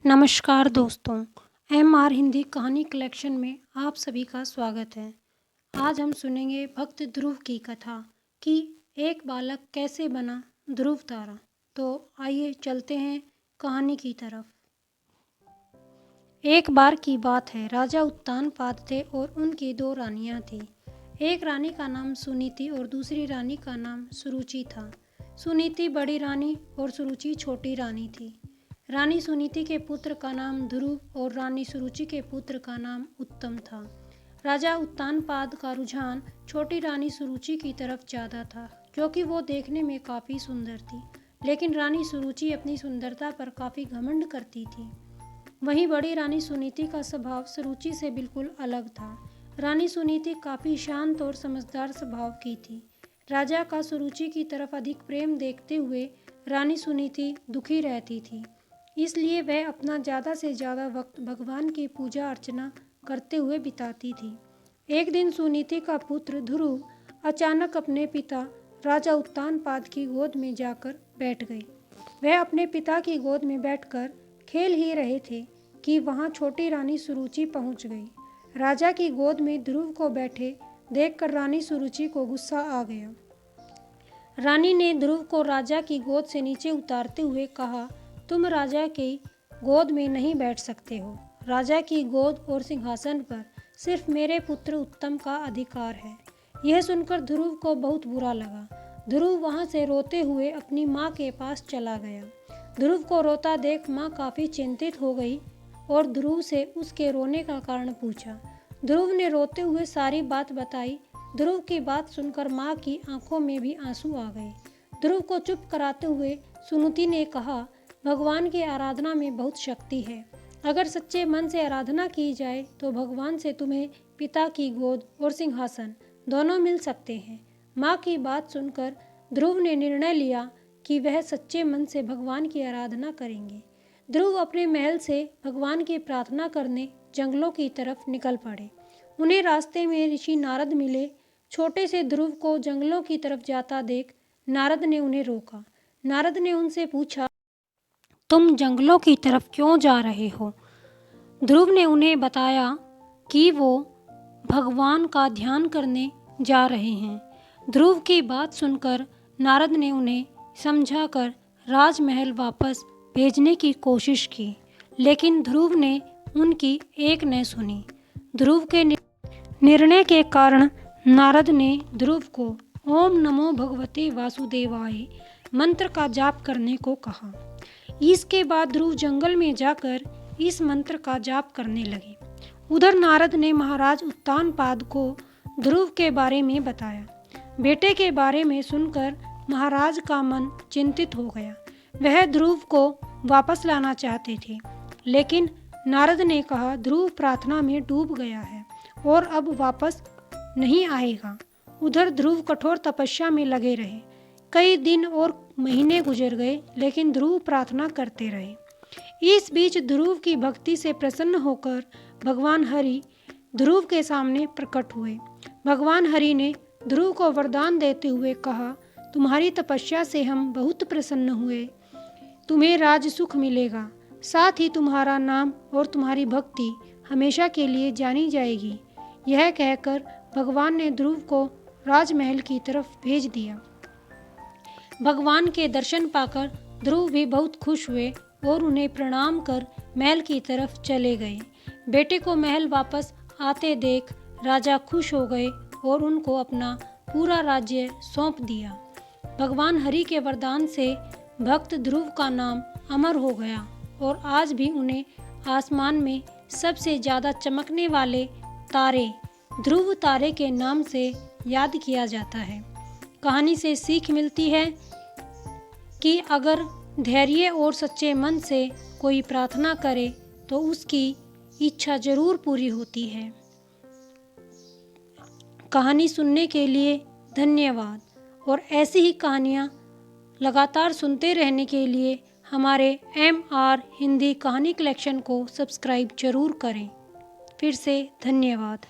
नमस्कार दोस्तों, MR हिंदी कहानी कलेक्शन में आप सभी का स्वागत है। आज हम सुनेंगे भक्त ध्रुव की कथा कि एक बालक कैसे बना ध्रुव तारा। तो आइए चलते हैं कहानी की तरफ। एक बार की बात है, राजा उत्तानपाद थे और उनकी दो रानियां थीं। एक रानी का नाम सुनीति और दूसरी रानी का नाम सुरुचि था। सुनीति बड़ी रानी और सुरुचि छोटी रानी थी। रानी सुनीति के पुत्र का नाम ध्रुव और रानी सुरुचि के पुत्र का नाम उत्तम था। राजा उत्तानपाद का रुझान छोटी रानी सुरुचि की तरफ ज़्यादा था, क्योंकि वो देखने में काफ़ी सुंदर थी। लेकिन रानी सुरुचि अपनी सुंदरता पर काफ़ी घमंड करती थी। वहीं बड़ी रानी सुनीति का स्वभाव सुरुचि से बिल्कुल अलग था। रानी सुनीति काफ़ी शांत और समझदार स्वभाव की थी। राजा का सुरुचि की तरफ अधिक प्रेम देखते हुए रानी सुनीति दुखी रहती थी। इसलिए वह अपना ज़्यादा से ज़्यादा वक्त भगवान की पूजा अर्चना करते हुए बिताती थी। एक दिन सुनीति का पुत्र ध्रुव अचानक अपने पिता राजा उत्तानपाद की गोद में जाकर बैठ गए। वह अपने पिता की गोद में बैठकर खेल ही रहे थे कि वहाँ छोटी रानी सुरुचि पहुँच गई। राजा की गोद में ध्रुव को बैठे देखकर रानी सुरुचि को गुस्सा आ गया। रानी ने ध्रुव को राजा की गोद से नीचे उतारते हुए कहा, तुम राजा की गोद में नहीं बैठ सकते हो। राजा की गोद और सिंहासन पर सिर्फ मेरे पुत्र उत्तम का अधिकार है। यह सुनकर ध्रुव को बहुत बुरा लगा। ध्रुव वहाँ से रोते हुए अपनी माँ के पास चला गया। ध्रुव को रोता देख माँ काफ़ी चिंतित हो गई और ध्रुव से उसके रोने का कारण पूछा। ध्रुव ने रोते हुए सारी बात बताई। ध्रुव की बात सुनकर माँ की आंखों में भी आंसू आ गए। ध्रुव को चुप कराते हुए सुनीति ने कहा, भगवान की आराधना में बहुत शक्ति है। अगर सच्चे मन से आराधना की जाए तो भगवान से तुम्हें पिता की गोद और सिंहासन दोनों मिल सकते हैं। माँ की बात सुनकर ध्रुव ने निर्णय लिया कि वह सच्चे मन से भगवान की आराधना करेंगे। ध्रुव अपने महल से भगवान की प्रार्थना करने जंगलों की तरफ निकल पड़े। उन्हें रास्ते में ऋषि नारद मिले। छोटे से ध्रुव को जंगलों की तरफ जाता देख नारद ने उन्हें रोका। नारद ने उनसे पूछा, तुम जंगलों की तरफ क्यों जा रहे हो? ध्रुव ने उन्हें बताया कि वो भगवान का ध्यान करने जा रहे हैं। ध्रुव की बात सुनकर नारद ने उन्हें समझाकर राजमहल वापस भेजने की कोशिश की, लेकिन ध्रुव ने उनकी एक न सुनी। ध्रुव के निर्णय के कारण नारद ने ध्रुव को ओम नमो भगवते वासुदेवाय मंत्र का जाप करने को कहा। इसके बाद ध्रुव जंगल में जाकर इस मंत्र का जाप करने लगे। उधर नारद ने महाराज उत्तानपाद को ध्रुव के बारे में बताया। बेटे के बारे में सुनकर महाराज का मन चिंतित हो गया। वह ध्रुव को वापस लाना चाहते थे, लेकिन नारद ने कहा, ध्रुव प्रार्थना में डूब गया है और अब वापस नहीं आएगा। उधर ध्रुव कठोर तपस्या में लगे रहे। कई दिन और महीने गुजर गए, लेकिन ध्रुव प्रार्थना करते रहे। इस बीच ध्रुव की भक्ति से प्रसन्न होकर भगवान हरि ध्रुव के सामने प्रकट हुए। भगवान हरि ने ध्रुव को वरदान देते हुए कहा, तुम्हारी तपस्या से हम बहुत प्रसन्न हुए। तुम्हें राज सुख मिलेगा, साथ ही तुम्हारा नाम और तुम्हारी भक्ति हमेशा के लिए जानी जाएगी। यह कहकर भगवान ने ध्रुव को राजमहल की तरफ भेज दिया। भगवान के दर्शन पाकर ध्रुव भी बहुत खुश हुए और उन्हें प्रणाम कर महल की तरफ चले गए। बेटे को महल वापस आते देख राजा खुश हो गए और उनको अपना पूरा राज्य सौंप दिया। भगवान हरि के वरदान से भक्त ध्रुव का नाम अमर हो गया और आज भी उन्हें आसमान में सबसे ज़्यादा चमकने वाले तारे ध्रुव तारे के नाम से याद किया जाता है। कहानी से सीख मिलती है कि अगर धैर्य और सच्चे मन से कोई प्रार्थना करे तो उसकी इच्छा जरूर पूरी होती है। कहानी सुनने के लिए धन्यवाद और ऐसी ही कहानियाँ लगातार सुनते रहने के लिए हमारे MR हिंदी कहानी कलेक्शन को सब्सक्राइब जरूर करें। फिर से धन्यवाद।